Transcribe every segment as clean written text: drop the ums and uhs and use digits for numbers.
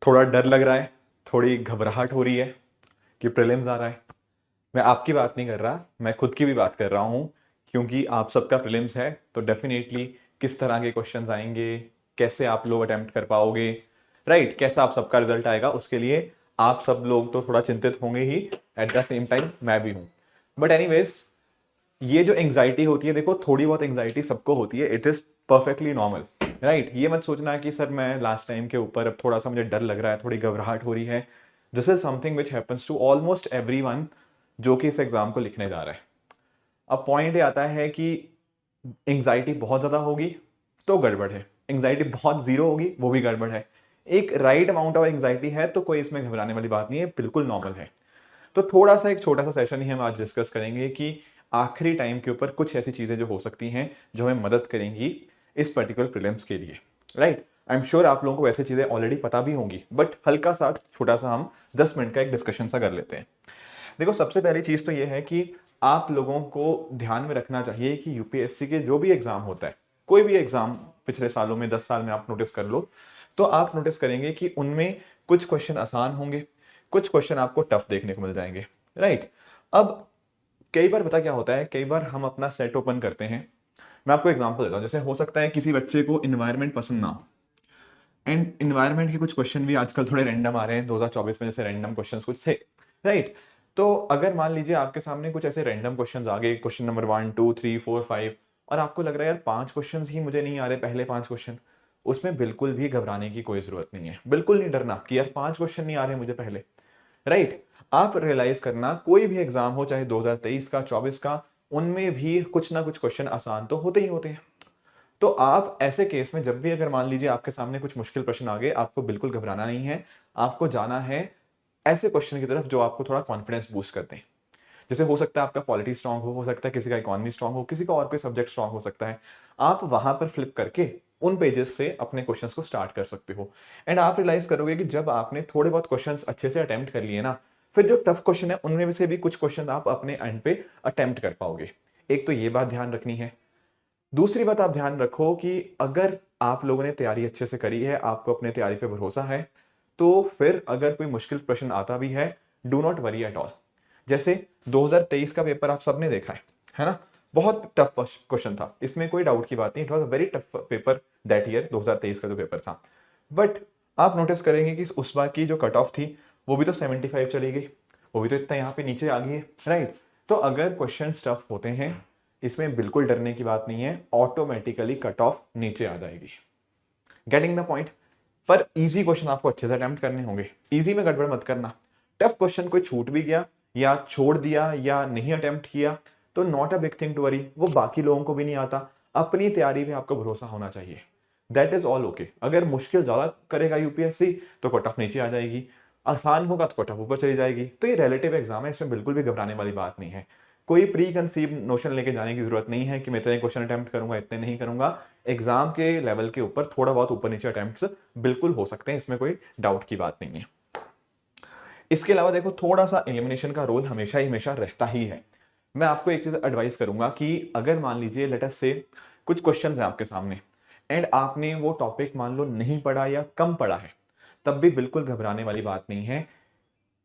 थोड़ा डर लग रहा है, थोड़ी घबराहट हो रही है कि प्रीलिम्स आ रहा है। मैं आपकी बात नहीं कर रहा, मैं खुद की भी बात कर रहा हूँ, क्योंकि आप सबका प्रीलिम्स है तो डेफिनेटली किस तरह के क्वेश्चंस आएंगे, कैसे आप लोग अटेम्प्ट कर पाओगे, राइट, कैसा आप सबका रिजल्ट आएगा, उसके लिए आप सब लोग तो थोड़ा चिंतित होंगे ही। एट द सेम टाइम मैं भी हूँ। बट एनीवेज, ये जो एंग्जाइटी होती है, देखो थोड़ी बहुत एंग्जाइटी सबको होती है, it is perfectly normal, right. ये मत सोचना कि सर मैं लास्ट टाइम के ऊपर अब थोड़ा सा मुझे डर लग रहा है, थोड़ी घबराहट हो रही है। This is something which happens to almost everyone जो कि इस एग्जाम को लिखने जा रहा है। अब पॉइंट ये आता है कि एंग्जाइटी बहुत ज्यादा होगी तो गड़बड़ है, एंग्जाइटी बहुत जीरो होगी वो भी गड़बड़ है। एक राइट अमाउंट ऑफ एंग्जाइटी है तो कोई इसमें घबराने वाली बात नहीं है, बिल्कुल नॉर्मल है। तो थोड़ा सा एक छोटा सा सेशन ही हम आज डिस्कस करेंगे कि आखिरी टाइम के ऊपर कुछ ऐसी चीजें जो हो सकती हैं जो हमें मदद करेंगी इस पर्टिकुलर प्रीलिम्स के लिए, राइट। आई एम श्योर आप लोगों को वैसे चीजें ऑलरेडी पता भी होंगी, बट हल्का सा छोटा सा हम 10 मिनट का एक डिस्कशन सा कर लेते हैं। देखो सबसे पहली चीज तो ये है कि आप लोगों को ध्यान में रखना चाहिए कि यूपीएससी के जो भी एग्जाम होता है, कोई भी एग्जाम पिछले सालों में 10 साल में आप नोटिस कर लो, तो आप नोटिस करेंगे कि उनमें कुछ क्वेश्चन आसान होंगे, कुछ क्वेश्चन आपको टफ देखने को मिल जाएंगे, राइट। अब कई बार पता क्या होता है, कई बार हम अपना सेट ओपन करते हैं। मैं आपको एग्जांपल देता हूँ, जैसे हो सकता है किसी बच्चे को इन्वायरमेंट पसंद ना हो, एंड इन्वायरमेंट के कुछ क्वेश्चन भी आजकल थोड़े रैंडम आ रहे हैं, 2024 में जैसे रैंडम क्वेश्चंस कुछ थे, राइट। तो अगर मान लीजिए आपके सामने कुछ ऐसे रैंडम क्वेश्चंस आ गए, क्वेश्चन नंबर 1 2 3 4 5, और आपको लग रहा है यार 5 क्वेश्चन ही मुझे नहीं आ रहे, पहले 5 क्वेश्चन, उसमें बिल्कुल भी घबराने की कोई जरूरत नहीं है, बिल्कुल नहीं डरना कि यार 5 क्वेश्चन नहीं आ रहे मुझे पहले, राइट। आप रियलाइज करना कोई भी एग्जाम हो, चाहे 2023 का 24 का, उनमें भी कुछ ना कुछ क्वेश्चन आसान तो होते ही होते हैं। तो आप ऐसे केस में जब भी अगर मान लीजिए आपके सामने कुछ मुश्किल प्रश्न आ गए, आपको बिल्कुल घबराना नहीं है, आपको जाना है ऐसे क्वेश्चन की तरफ जो आपको थोड़ा कॉन्फिडेंस बूस्ट करते हैं। जैसे हो सकता है आपका पॉलिटी स्ट्रांग हो सकता है किसी का इकोनॉमी स्ट्रांग हो, किसी का और कोई सब्जेक्ट स्ट्रांग हो सकता है। आप वहां पर फ्लिप करके उन पेजेस से अपने क्वेश्चंस को स्टार्ट कर सकते हो, एंड आप रियलाइज करोगे कि जब आपने थोड़े बहुत क्वेश्चंस अच्छे से अटेम्प्ट कर लिए ना, फिर जो टफ क्वेश्चन है उनमें से भी कुछ क्वेश्चन आप अपने एंड पे अटेम्प्ट कर पाओगे। एक तो ये बात ध्यान रखनी है। दूसरी बात आप ध्यान रखो कि अगर आप लोगों ने तैयारी अच्छे से करी है, आपको अपने तैयारी पे भरोसा है, तो फिर अगर कोई मुश्किल प्रश्न आता भी है, do not worry at all. जैसे 2023 का पेपर आप सबने देखा है ना, बहुत टफ क्वेश्चन था, इसमें कोई डाउट की बात नहीं, it was a very tough paper that year, 2023 का जो पेपर था। बट आप नोटिस करेंगे कि उस बार की जो कट ऑफ थी वो भी तो 75 चली गई, वो भी तो इतना यहाँ पे नीचे आ गई है, राइट। तो अगर क्वेश्चन टफ होते हैं, इसमें बिल्कुल डरने की बात नहीं है, ऑटोमेटिकली कट ऑफ नीचे आ जाएगी। Getting the point. पर इजी क्वेश्चन आपको अच्छे से अटेम्प्ट करने होंगे, इजी में गड़बड़ मत करना। टफ क्वेश्चन कोई छूट भी गया या छोड़ दिया या नहीं अटेम्प्ट किया तो not a big thing to worry, वो बाकी लोगों को भी नहीं आता, अपनी तैयारी पे आपको भरोसा होना चाहिए, दैट इज ऑल ओके। अगर मुश्किल ज्यादा करेगा यूपीएससी तो कट ऑफ नीचे आ जाएगी, आसान होगा तो कट ऑफ ऊपर चली जाएगी। तो ये रिलेटिव एग्जाम है, इसमें बिल्कुल भी घबराने वाली बात नहीं है। कोई प्री कंसीव नोशन लेके जाने की जरूरत नहीं है कि मैं इतने क्वेश्चन अटेम्प्ट करूंगा, इतने नहीं करूंगा। एग्जाम के लेवल के ऊपर थोड़ा बहुत ऊपर नीचे अटेम्प्ट्स बिल्कुल हो सकते हैं, इसमें कोई डाउट की बात नहीं है। इसके अलावा देखो थोड़ा सा एलिमिनेशन का रोल हमेशा ही हमेशा रहता ही है। मैं आपको एक चीज एडवाइस करूंगा कि अगर मान लीजिए लेट अस से कुछ क्वेश्चन है आपके सामने एंड आपने वो टॉपिक मान लो नहीं पढ़ा या कम पढ़ा है, तब भी बिल्कुल घबराने वाली बात नहीं है।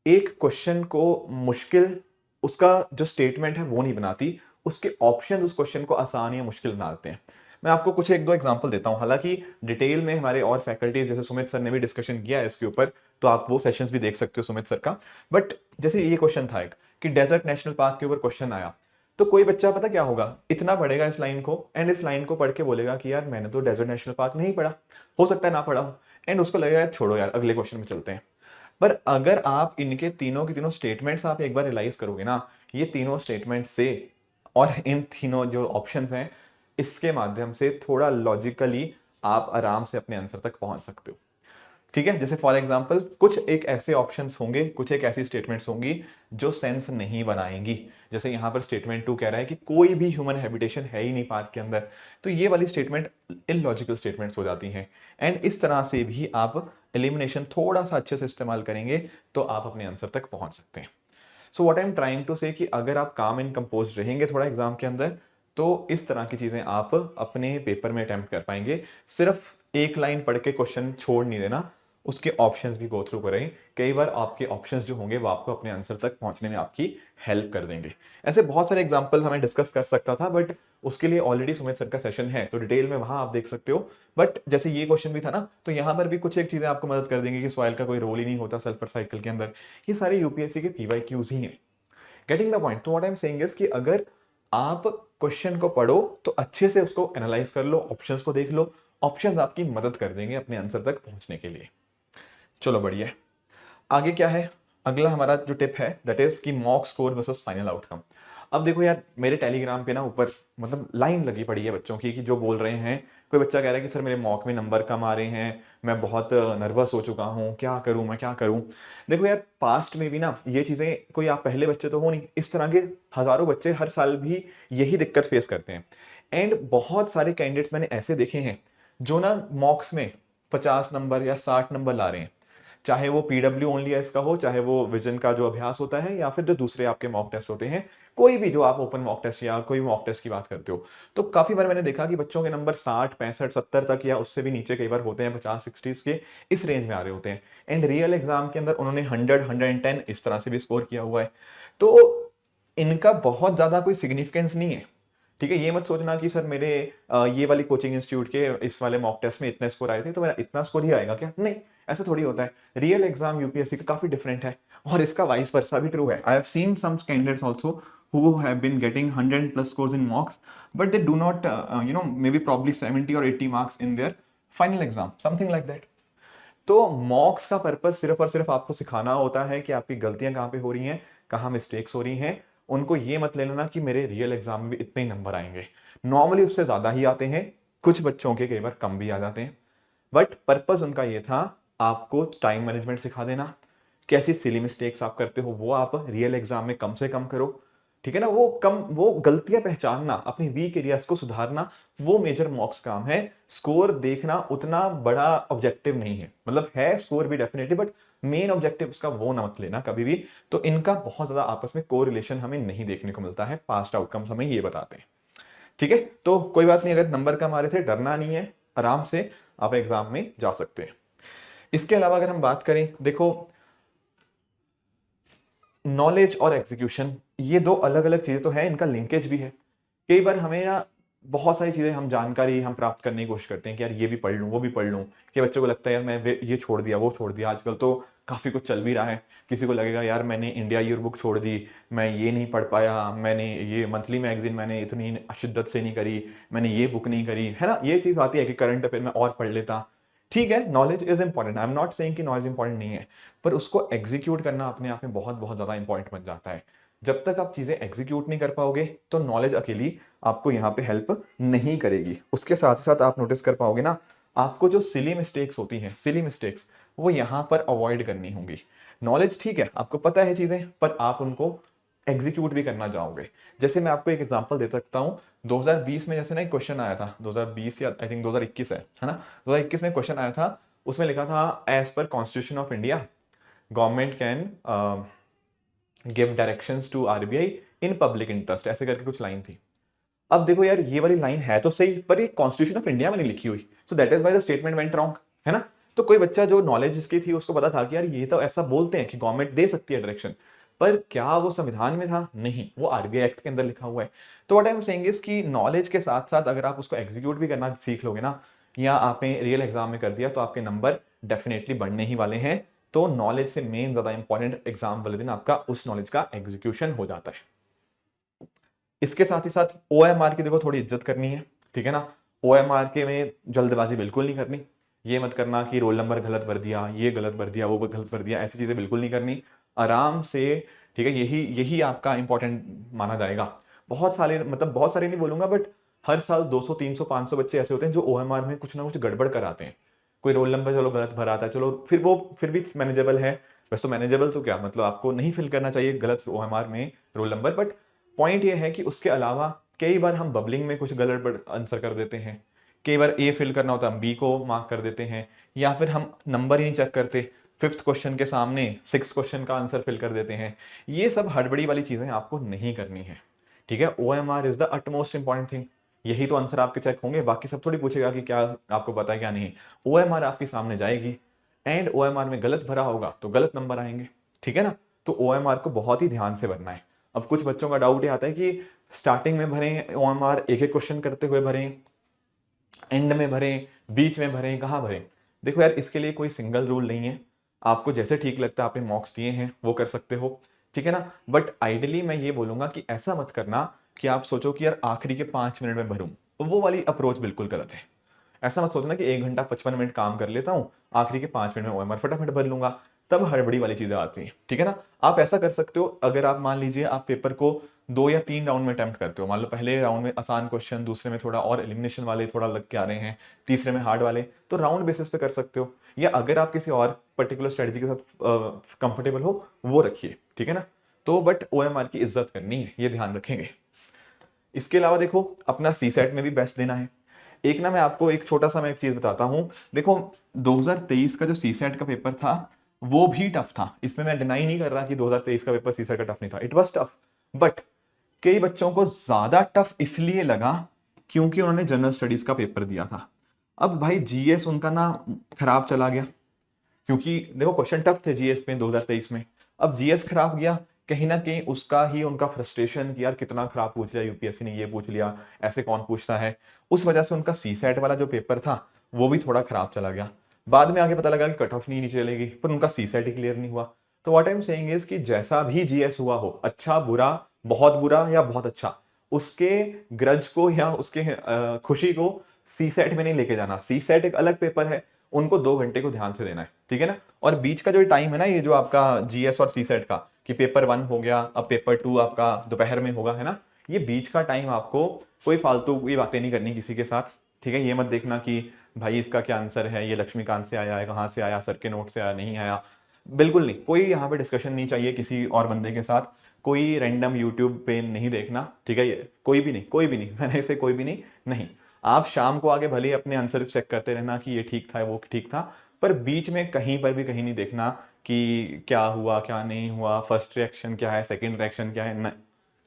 एक क्वेश्चन को मुश्किल उसका जो स्टेटमेंट है वो नहीं बनाती, उसके ऑप्शन उस क्वेश्चन को आसान या मुश्किल बनाते हैं। मैं आपको कुछ एक दो एग्जांपल देता हूं, हालांकि डिटेल में हमारे और फैकल्टीज जैसे सुमित सर ने भी डिस्कशन किया है इसके ऊपर, तो आप वो सेशंस भी देख सकते हो सुमित सर का। बट जैसे ये क्वेश्चन था एक कि डेजर्ट नेशनल पार्क के ऊपर क्वेश्चन आया, तो कोई बच्चा पता क्या होगा, इतना पढ़ेगा इस लाइन को एंड इस लाइन को पढ़ के बोलेगा कि यार मैंने तो डेजर्ट नेशनल पार्क नहीं पढ़ा, हो सकता है ना पढ़ा हो, एंड उसको लगेगा यार छोड़ो यार अगले क्वेश्चन में चलते हैं। पर अगर आप इनके तीनों के तीनों स्टेटमेंट्स आप एक बार रियलाइज करोगे ना, ये तीनों स्टेटमेंट से और इन तीनों जो ऑप्शंस हैं इसके माध्यम से थोड़ा लॉजिकली आप आराम से अपने आंसर तक पहुंच सकते हो। ठीक है, जैसे फॉर एग्जांपल कुछ एक ऐसे ऑप्शंस होंगे, कुछ एक ऐसी स्टेटमेंट्स होंगी जो सेंस नहीं बनाएंगी। जैसे यहां पर स्टेटमेंट 2 कह रहा है कि कोई भी ह्यूमन हैबिटेशन है ही नहीं पार्क के अंदर, तो ये वाली स्टेटमेंट इलॉजिकल स्टेटमेंट्स हो जाती हैं। एंड इस तरह से भी आप एलिमिनेशन थोड़ा सा अच्छे से इस्तेमाल करेंगे तो आप अपने आंसर तक पहुंच सकते हैं। So what I am trying to say कि अगर आप काम एंड कंपोज रहेंगे थोड़ा एग्जाम के अंदर, तो इस तरह की चीजें आप अपने पेपर में अटेम्प्ट कर पाएंगे। सिर्फ एक लाइन पढ़ के क्वेश्चन छोड़ नहीं देना, उसके ऑप्शंस भी गो थ्रू करें। कई बार आपके ऑप्शंस जो होंगे वो आपको अपने आंसर तक पहुंचने में आपकी हेल्प कर देंगे। ऐसे बहुत सारे एग्जांपल हमें डिस्कस कर सकता था, बट उसके लिए ऑलरेडी सुमित सर का सेशन है, तो डिटेल में वहां आप देख सकते हो। बट जैसे ये क्वेश्चन भी था ना, तो यहाँ पर भी कुछ एक चीजें आपको मदद कर देंगे कि सॉइल का कोई रोल ही नहीं होता सल्फर साइकिल के अंदर। ये सारे यूपीएससी के पीवाईक्यूज ही हैं। Getting the point. तो what I am saying is कि अगर आप क्वेश्चन को पढ़ो तो अच्छे से उसको एनालाइज कर लो, ऑप्शंस को देख लो। ऑप्शंस आपकी मदद कर देंगे अपने आंसर तक पहुंचने के लिए। चलो बढ़िया है। आगे क्या है, अगला हमारा जो टिप है दैट इज कि mock score versus final outcome. अब देखो यार, मेरे टेलीग्राम पे ना ऊपर मतलब लाइन लगी पड़ी है बच्चों की कि जो बोल रहे हैं, कोई बच्चा कह रहा है कि सर मेरे मॉक में नंबर कम आ रहे हैं, मैं बहुत नर्वस हो चुका हूँ, क्या करूँ मैं क्या करूँ। देखो यार, पास्ट में भी ना ये चीज़ें, कोई आप पहले बच्चे तो हो नहीं, इस तरह के हजारों बच्चे हर साल भी यही दिक्कत फेस करते हैं। एंड बहुत सारे कैंडिडेट्स मैंने ऐसे देखे हैं जो ना मॉक्स में 50 नंबर या 60 नंबर ला रहे हैं, चाहे वो पीडब्ल्यू ओनली एस का हो, चाहे वो विजन का जो अभ्यास होता है, या फिर जो दूसरे आपके मॉक टेस्ट होते हैं, कोई भी जो आप ओपन मॉक टेस्ट या कोई मॉक टेस्ट की बात करते हो। तो काफी बार मैंने देखा कि बच्चों के नंबर 60 65 70 तक या उससे भी नीचे कई बार होते हैं, 50 60 के इस रेंज में आ रहे होते हैं। एंड रियल एग्जाम के अंदर उन्होंने 100 110 इस तरह से भी स्कोर किया हुआ है। तो इनका बहुत ज्यादा कोई सिग्निफिकेंस नहीं है। ठीक है, ये मत सोचना कि सर मेरे ये वाली कोचिंग इंस्टीट्यूट के इस वाले मॉक टेस्ट में इतने स्कोर आए थे तो मेरा इतना स्कोर ही आएगा क्या, नहीं, ऐसा थोड़ी होता है। रियल एग्जाम यूपीएससी का काफी डिफरेंट है, और इसका वाइस वर्सा भी ट्रू है। I have seen some candidates also who have been getting 100 plus scores in mocks, but they do not maybe probably 70 or 80 marks in their final exam, something like that. तो मॉक्स का purpose सिर्फ और सिर्फ आपको सिखाना होता है कि आपकी गलतियां कहाँ पे हो रही हैं, कहाँ मिस्टेक्स हो रही हैं। उनको ये मत ले लेना कि मेरे रियल एग्जाम में भी इतने ही नंबर आएंगे। नॉर्मली उससे ज्यादा ही आते हैं, कुछ बच्चों के कई बार कम भी आ जाते हैं। बट पर्पस उनका ये था आपको टाइम मैनेजमेंट सिखा देना, कैसी सिली मिस्टेक्स आप करते हो वो आप रियल एग्जाम में कम से कम करो। ठीक है ना, वो गलतियां पहचानना, अपनी वीक एरियाज को सुधारना, वो मेजर मॉक्स काम है। स्कोर देखना उतना बड़ा ऑब्जेक्टिव नहीं है, मतलब है स्कोर भी डेफिनेटली, बट मेन ऑब्जेक्टिव उसका वो ना मत लेना कभी भी। तो इनका बहुत ज्यादा आपस में कोरिलेशन हमें नहीं देखने को मिलता है, पास्ट आउटकम्स हमें ये बताते हैं। ठीक है, तो कोई बात नहीं, अगर नंबर कम आ रहे थे डरना नहीं है, आराम से आप एग्जाम में जा सकते हैं। इसके अलावा अगर हम बात करें, देखो नॉलेज और एग्जीक्यूशन ये दो अलग अलग चीजें तो है, इनका लिंकेज भी है। कई बार हमें ना बहुत सारी चीजें, हम जानकारी हम प्राप्त करने की कोशिश करते हैं कि यार ये भी पढ़ लूँ वो भी पढ़ लूँ, कि बच्चों को लगता है यार मैं ये छोड़ दिया वो छोड़ दिया, आजकल तो काफी कुछ चल भी रहा है। किसी को लगेगा यार मैंने इंडिया ईयर बुक छोड़ दी, मैं ये नहीं पढ़ पाया, मैंने ये मंथली मैगजीन मैंने इतनी शिद्दत से नहीं करी, मैंने ये बुक नहीं करी, है ना, ये चीज आती है कि करंट अफेयर में और पढ़ लेता। ठीक है, knowledge is important, I am not saying कि नॉलेज इंपॉर्टेंट नहीं है, पर उसको एग्जीक्यूट करना अपने आप में बहुत बहुत ज्यादा इंपॉर्टेंट बन जाता है। जब तक आप चीजें एग्जीक्यूट नहीं कर पाओगे तो नॉलेज अकेली आपको यहाँ पे हेल्प नहीं करेगी। उसके साथ ही साथ आप नोटिस कर पाओगे ना, आपको जो सिली मिस्टेक्स होती हैं, सिली मिस्टेक्स वो यहाँ पर अवॉइड करनी होंगी। नॉलेज ठीक है, आपको पता है चीजें, पर आप उनको एग्जीक्यूट भी करना चाहोगे। जैसे मैं आपको एक एग्जांपल दे सकता हूँ, 2020 में जैसे ना एक क्वेश्चन आया था, 2020 या आई थिंक 2021 है ना, 2021 में क्वेश्चन आया था, उसमें लिखा था as per constitution of India government can give directions to RBI in public interest, ऐसे करके कुछ लाइन थी। अब देखो यार, ये वाली लाइन है तो सही, पर ये कॉन्स्टिट्यूशन ऑफ इंडिया में नहीं लिखी हुई, so that is why the statement went wrong, है ना। तो कोई बच्चा जो नॉलेज जिसकी थी उसको पता था कि यार ये तो ऐसा बोलते हैं कि गवर्नमेंट दे सकती है डायरेक्शन, पर क्या वो संविधान में था, नहीं, वो आरबीआई एक्ट के अंदर लिखा हुआ है। तो what I am saying is कि नॉलेज के साथ साथ अगर आप उसको एग्जीक्यूट भी करना सीख लोगे ना, या आपने रियल एग्जाम में कर दिया, तो आपके नंबर डेफिनेटली बढ़ने ही वाले हैं। तो नॉलेज से मेन ज्यादा इंपॉर्टेंट एग्जाम वाले दिन आपका उस नॉलेज का एग्जीक्यूशन हो जाता है। इसके साथ ही साथ ओएमआर की देखो थोड़ी इज्जत करनी है, ठीक है ना। ओएमआर के में जल्दबाजी बिल्कुल नहीं करनी। ये मत करना कि रोल नंबर गलत भर दिया, ये गलत भर दिया, वो गलत भर दिया, ऐसी चीजें बिल्कुल नहीं करनी। आराम से, ठीक है, यही यही आपका इंपॉर्टेंट माना जाएगा। बहुत सारे, मतलब बहुत सारे नहीं बोलूंगा, बट हर साल 200 300 500 बच्चे ऐसे होते हैं जो ओएमआर में कुछ ना कुछ गड़बड़ कराते हैं। कोई रोल नंबर चलो गलत भरा आता है, चलो फिर वो फिर भी मैनेजेबल है। वैसे तो मैनेजेबल तो क्या मतलब, आपको नहीं फिल करना चाहिए गलत ओएमआर में रोल नंबर, बट पॉइंट ये है कि उसके अलावा कई बार हम बबलिंग में कुछ गलत आंसर कर देते हैं। कई बार ए फिल करना होता है, हम बी को मार्क कर देते हैं, या फिर हम नंबर ही नहीं चेक करते, 5th क्वेश्चन के सामने 6th क्वेश्चन का आंसर फिल कर देते हैं। ये सब हड़बड़ी वाली चीजें आपको नहीं करनी है। ठीक है, OMR is the utmost important thing. यही तो आंसर आपके चेक होंगे, बाकी सब थोड़ी पूछेगा कि क्या आपको पता है क्या नहीं। ओएमआर आपके सामने जाएगी, एंड ओएमआर में गलत भरा होगा तो गलत नंबर आएंगे, ठीक है ना। तो ओएमआर को बहुत ही ध्यान से भरना है। अब कुछ बच्चों का डाउट ये आता है कि स्टार्टिंग में भरें ओएमआर, एक एक क्वेश्चन करते हुए भरें, एंड में भरें, बीच में भरें, कहाँ भरें। देखो यार, इसके लिए कोई सिंगल रूल नहीं है, आपको जैसे ठीक लगता है, आपने मॉक्स दिए हैं वो कर सकते हो, ठीक है ना। बट आइडियली मैं ये बोलूंगा कि ऐसा मत करना कि आप सोचो कि यार आखिरी के 5 मिनट में भरूं, तो वो वाली अप्रोच बिल्कुल गलत है। ऐसा मत सोचना कि 1 घंटा 55 मिनट काम कर लेता हूँ, आखिरी के 5 मिनट में ओएमआर फटाफट भर लूंगा, तब हड़बड़ी वाली चीजें आती हैं, ठीक है ना। आप ऐसा कर सकते हो, अगर आप मान लीजिए आप पेपर को 2 या 3 राउंड में अटेम्प्ट करते हो, मान लो पहले राउंड में आसान क्वेश्चन, दूसरे में थोड़ा और एलिमिनेशन वाले थोड़ा लग के आ रहे हैं, तीसरे में हार्ड वाले, तो राउंड बेसिस पे कर सकते हो। या अगर आप किसी और पर्टिकुलर स्ट्रेटजी के साथ कंफर्टेबल हो वो रखिए, ठीक है ना। तो बट ओएमआर की इज्जत करनी है, ये ध्यान रखेंगे। इसके अलावा देखो, अपना सी सेट में भी बेस्ट देना है। एक ना मैं आपको एक छोटा सा मैं एक चीज बताता हूँ। देखो 2023 का जो सी सेट का पेपर था वो भी टफ था, इसमें मैं डिनाई नहीं कर रहा कि 2023 का पेपर सी सेट का टफ नहीं था, इट वॉज टफ। बट कई बच्चों को ज्यादा टफ इसलिए लगा क्योंकि उन्होंने जनरल स्टडीज का पेपर दिया था। अब भाई जीएस उनका ना खराब चला गया, क्योंकि देखो क्वेश्चन टफ थे जीएस में 2023 में। अब जीएस खराब गया, कहीं ना कहीं उसका ही उनका फ्रस्ट्रेशन कि यार कितना खराब पूछ लिया, यूपीएससी ने ये पूछ लिया, ऐसे कौन पूछता है, उस वजह से उनका सी सेट वाला जो पेपर था वो भी थोड़ा खराब चला गया। बाद में आगे पता लगा कि कट ऑफ नहीं नीचे चलेगी, पर उनका सी सेट ही क्लियर नहीं हुआ। तो what I am saying is कि जैसा भी जीएस हुआ हो, अच्छा बुरा, बहुत बुरा या बहुत अच्छा, उसके ग्रज को या उसके खुशी को सी सेट में नहीं लेके जाना। सी सेट एक अलग पेपर है, उनको 2 घंटे को ध्यान से देना है, ठीक है ना। और बीच का जो टाइम है ना, ये जो आपका जीएस और सी सेट का, कि पेपर 1 हो गया, अब पेपर 2 आपका दोपहर में होगा, है ना। ये बीच का टाइम आपको कोई फालतू कोई बातें नहीं करनी किसी के साथ, ठीक है। ये मत देखना कि भाई इसका क्या आंसर है, ये लक्ष्मीकांत से आया है, कहाँ से आया, सर के नोट से आया, नहीं आया, बिल्कुल नहीं। कोई यहाँ पे डिस्कशन नहीं चाहिए किसी और बंदे के साथ, कोई रैंडम यूट्यूब पे नहीं देखना, ठीक है। ये कोई भी नहीं, कोई भी नहीं, मैंने इसे कोई भी नहीं, नहीं। आप शाम को आगे भले ही अपने आंसर चेक करते रहना कि ये ठीक था वो ठीक था, पर बीच में कहीं पर भी कहीं नहीं देखना कि क्या हुआ क्या नहीं हुआ, फर्स्ट रिएक्शन क्या है, सेकंड रिएक्शन क्या है, नहीं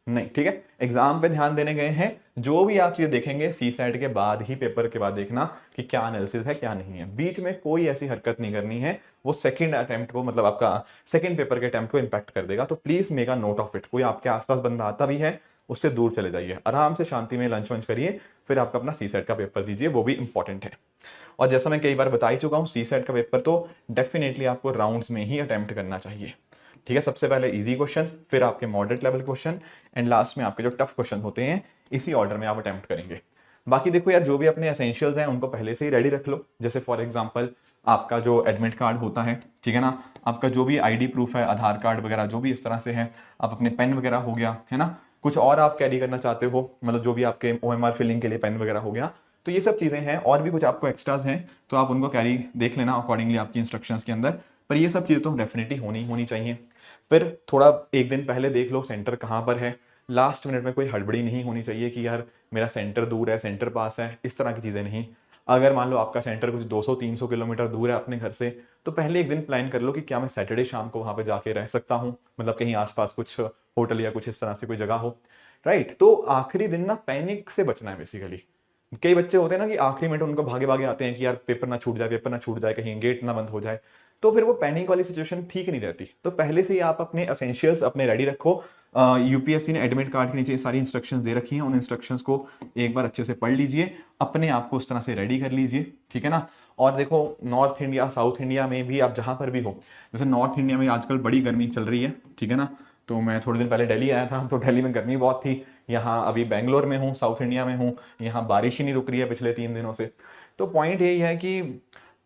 नहीं, ठीक है। एग्जाम पे ध्यान देने गए हैं, जो भी आप चीजें देखेंगे सी सेट के बाद ही, पेपर के बाद देखना कि क्या एनालिसिस है क्या नहीं है। बीच में कोई ऐसी हरकत नहीं करनी है, वो सेकंड अटेम्प्ट को, मतलब आपका सेकंड पेपर के अटेम्प्ट को इंपैक्ट कर देगा। तो please make a note of it. कोई आपके आसपास बंदा आता भी है, उससे दूर चले जाइए, आराम से शांति में लंच वंच करिए, फिर आपका अपना सी सेट का पेपर दीजिए, वो भी इंपॉर्टेंट है। और जैसा मैं कई बार बता ही चुका हूँ, सी सेट का पेपर तो डेफिनेटली आपको राउंड्स में ही अटेम्प्ट करना चाहिए, ठीक है। सबसे पहले इजी क्वेश्चंस, फिर आपके moderate level question, and last में आपके जो टफ क्वेश्चन होते हैं, इसी ऑर्डर में आप अटेम्प्ट करेंगे। बाकी देखो यार, जो भी अपने एसेंशियल्स हैं उनको पहले से ही रेडी रख लो। जैसे फॉर एग्जांपल आपका जो एडमिट कार्ड होता है, ठीक है ना, आपका जो भी आईडी प्रूफ है, आधार कार्ड वगैरह जो भी इस तरह से है, आप अपने पेन वगैरह हो गया, है ना, कुछ और आप कैरी करना चाहते हो, मतलब जो भी आपके ओएमआर फिलिंग के लिए पेन वगैरह हो गया, तो ये सब चीज़ें हैं। और भी कुछ आपको एक्स्ट्राज हैं तो आप उनको कैरी देख लेना अकॉर्डिंगली आपकी इंस्ट्रक्शंस के अंदर, पर ये सब चीज़ें तो डेफिनेटली होनी चाहिए। फिर थोड़ा एक दिन पहले देख लो सेंटर कहाँ पर है, लास्ट मिनट में कोई हड़बड़ी नहीं होनी चाहिए कि यार मेरा सेंटर दूर है, सेंटर पास है, इस तरह की चीज़ें नहीं। अगर मान लो आपका सेंटर कुछ 200-300 किलोमीटर दूर है अपने घर से, तो पहले एक दिन प्लान कर लो कि क्या मैं सैटरडे शाम को वहाँ पे जाके रह सकता हूँ, मतलब कहीं आसपास कुछ होटल या कुछ इस तरह से कोई जगह हो, राइट। तो आखिरी दिन ना पैनिक से बचना है बेसिकली। कई बच्चे होते हैं ना कि आखिरी मिनट उनको भागे भागे आते हैं कि यार पेपर ना छूट जाए, पेपर ना छूट जाए, कहीं गेट ना बंद हो जाए, तो फिर वो पैनिक वाली सिचुएशन ठीक नहीं रहती। तो पहले से ही आप अपने एसेंशियल्स अपने रेडी रखो। यूपीएससी ने एडमिट कार्ड के नीचे सारी इंस्ट्रक्शंस दे रखी हैं, उन इंस्ट्रक्शंस को एक बार अच्छे से पढ़ लीजिए, अपने आप को उस तरह से रेडी कर लीजिए, ठीक है ना। और देखो नॉर्थ इंडिया साउथ इंडिया में भी आप जहाँ पर भी हो, जैसे नॉर्थ इंडिया में आजकल बड़ी गर्मी चल रही है, ठीक है ना। तो मैं थोड़े दिन पहले दिल्ली आया था, तो दिल्ली में गर्मी बहुत थी। यहाँ अभी बेंगलोर में हूँ, साउथ इंडिया में हूँ, यहाँ बारिश ही नहीं रुक रही है पिछले 3 दिनों से। तो पॉइंट यही है कि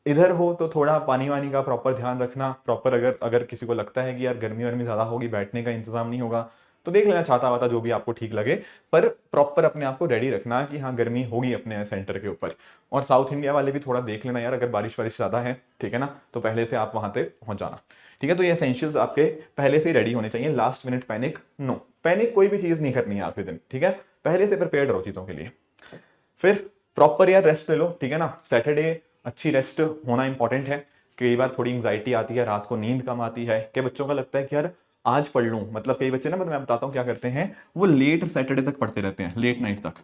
इधर हो तो थोड़ा पानी वानी का प्रॉपर ध्यान रखना, प्रॉपर अगर अगर किसी को लगता है कि यार गर्मी वर्मी ज़्यादा होगी, बैठने का इंतजाम नहीं होगा, तो देख लेना छाता वाता जो भी आपको ठीक लगे, पर प्रॉपर अपने आप को रेडी रखना कि हाँ गर्मी होगी अपने सेंटर के ऊपर। और साउथ इंडिया वाले भी थोड़ा देख लेना यार, अगर बारिश वारिश ज़्यादा है, ठीक है ना, तो पहले से आप वहाँ पे पहुँच जाना, ठीक है। तो ये एसेंशियल्स आपके पहले से ही रेडी होने चाहिए। Last minute panic no, panic कोई भी चीज़ नहीं करनी है आखिरी दिन, ठीक है। पहले से प्रिपेयर्ड रहो चीज़ों के लिए। फिर प्रॉपर यार रेस्ट ले लो, ठीक है ना। सैटरडे अच्छी रेस्ट होना इंपॉर्टेंट है। कई बार थोड़ी एंग्जाइटी आती है, रात को नींद कम आती है, कई बच्चों का लगता है कि यार आज पढ़ लूँ, मतलब कई बच्चे ना, मतलब मैं बताता हूँ क्या करते हैं, वो लेट सैटरडे तक पढ़ते रहते हैं, लेट नाइट तक,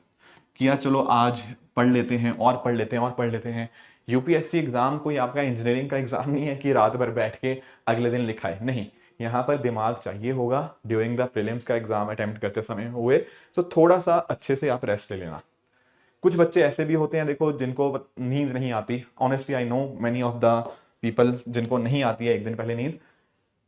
कि यार चलो आज पढ़ लेते हैं और पढ़ लेते हैं और पढ़ लेते हैं। यूपीएससी एग्जाम कोई आपका इंजीनियरिंग का एग्जाम नहीं है कि रात भर बैठ के अगले दिन लिखाए, नहीं। यहाँ पर दिमाग चाहिए होगा ड्यूरिंग द प्रीलिम्स का एग्जाम अटेम्प्ट करते समय हुए, तो थोड़ा सा अच्छे से आप रेस्ट ले लेना। कुछ बच्चे ऐसे भी होते हैं देखो जिनको नींद नहीं आती, honestly I know many of the people जिनको नहीं आती है एक दिन पहले नींद।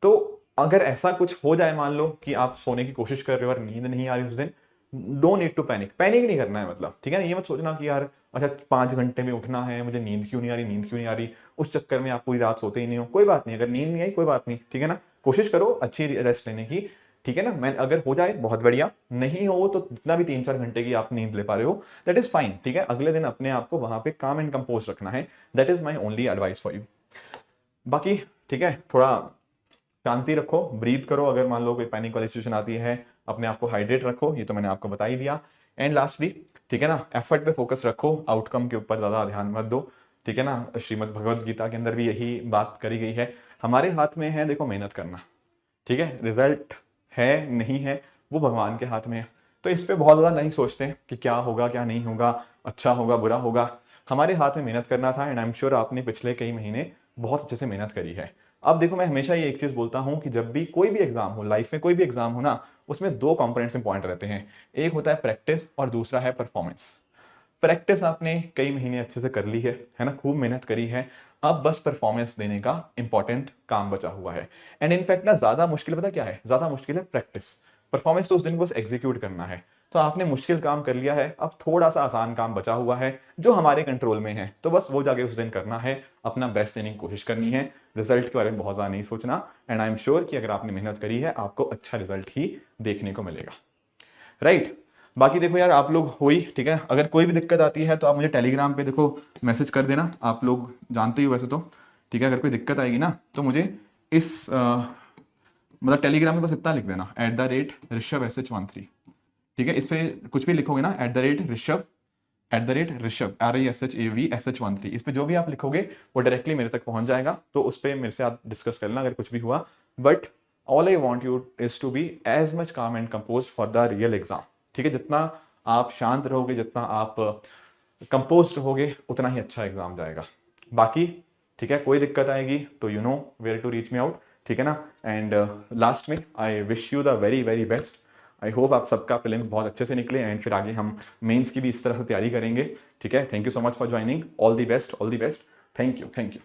तो अगर ऐसा कुछ हो जाए, मान लो कि आप सोने की कोशिश कर रहे हो और नींद नहीं आ रही उस दिन, do need to panic, panic नहीं करना है मतलब, ठीक है ना। ये मत सोचना कि यार अच्छा 5 घंटे में उठना है, मुझे नींद क्यों नहीं आ रही, नींद क्यों नहीं आ रही, उस चक्कर में आप पूरी रात सोते ही नहीं हो। कोई बात नहीं, अगर नींद नहीं आई कोई बात नहीं, ठीक है ना। कोशिश करो अच्छी रेस्ट लेने की, ठीक है ना। मैं अगर हो जाए बहुत बढ़िया, नहीं हो तो जितना भी 3-4 घंटे की आप नींद ले पा रहे हो दैट इज फाइन, ठीक है। अगले दिन अपने आप को वहां पे काम एंड कंपोज रखना है, that is my only advice for you. बाकी ठीक है, थोड़ा शांति रखो, ब्रीथ करो, अगर मान लो कोई पैनिक वाली सिचुएशन आती है अपने आप को हाइड्रेट रखो, ये तो मैंने आपको बता ही दिया। एंड लास्टली, ठीक है ना, एफर्ट पे फोकस रखो, आउटकम के ऊपर ज़्यादा ध्यान मत दो, ठीक है ना। श्रीमद् भगवद गीता के अंदर भी यही बात करी गई है, हमारे हाथ में है देखो मेहनत करना, ठीक है। रिजल्ट है नहीं है वो भगवान के हाथ में है। तो इस पे बहुत ज़्यादा नहीं सोचते कि क्या होगा क्या नहीं होगा, अच्छा होगा बुरा होगा। हमारे हाथ में मेहनत करना था, एंड आई एम श्योर आपने पिछले कई महीने बहुत अच्छे से मेहनत करी है। अब देखो, मैं हमेशा ये एक चीज़ बोलता हूँ कि जब भी कोई भी एग्जाम हो, लाइफ में कोई भी एग्जाम हो ना, उसमें दो कंपोनेंट्स इंपॉर्टेंट रहते हैं, एक होता है प्रैक्टिस और दूसरा है परफॉर्मेंस। प्रैक्टिस आपने कई महीने अच्छे से कर ली है ना, खूब मेहनत करी है, अब बस परफॉर्मेंस देने का इंपॉर्टेंट काम बचा हुआ है। एंड इनफैक्ट ना ज्यादा मुश्किल पता क्या है, ज्यादा मुश्किल है प्रैक्टिस। परफॉर्मेंस तो उस दिन बस एग्जीक्यूट करना है। तो आपने मुश्किल काम कर लिया है, अब थोड़ा सा आसान काम बचा हुआ है जो हमारे कंट्रोल में है, तो बस वो जाके उस दिन करना है, अपना बेस्ट देने की कोशिश करनी है। रिजल्ट के बारे में बहुत ज्यादा नहीं सोचना, एंड आई एम श्योर कि अगर आपने मेहनत करी है आपको अच्छा रिजल्ट ही देखने को मिलेगा, राइट। बाकी देखो यार, आप लोग हुई ठीक है, अगर कोई भी दिक्कत आती है तो आप मुझे टेलीग्राम पे देखो मैसेज कर देना, आप लोग जानते ही हो वैसे तो, ठीक है। अगर कोई दिक्कत आएगी ना तो मुझे इस मतलब टेलीग्राम में बस इतना लिख देना @ऋषभ SH13, ठीक है। इस पे कुछ भी लिखोगे ना @ऋषभ RISHAVSHAV SH13, इस पे जो भी आप लिखोगे वो डायरेक्टली मेरे तक पहुंच जाएगा, तो उस पर मेरे से आप डिस्कस कर लेना अगर कुछ भी हुआ। But all I want you is to be as much calm and compose for the real exam, ठीक है। जितना आप शांत रहोगे, जितना आप कंपोज रहोगे, उतना ही अच्छा एग्जाम जाएगा। बाकी ठीक है, कोई दिक्कत आएगी तो you know where to reach me out, ठीक है ना। एंड लास्ट में I wish you the very very best. I hope आप सबका प्रीलिम्स बहुत अच्छे से निकले, एंड फिर आगे हम मेंस की भी इस तरह से तैयारी करेंगे, ठीक है। Thank you so much for joining, all the best, all the best. Thank you, thank you.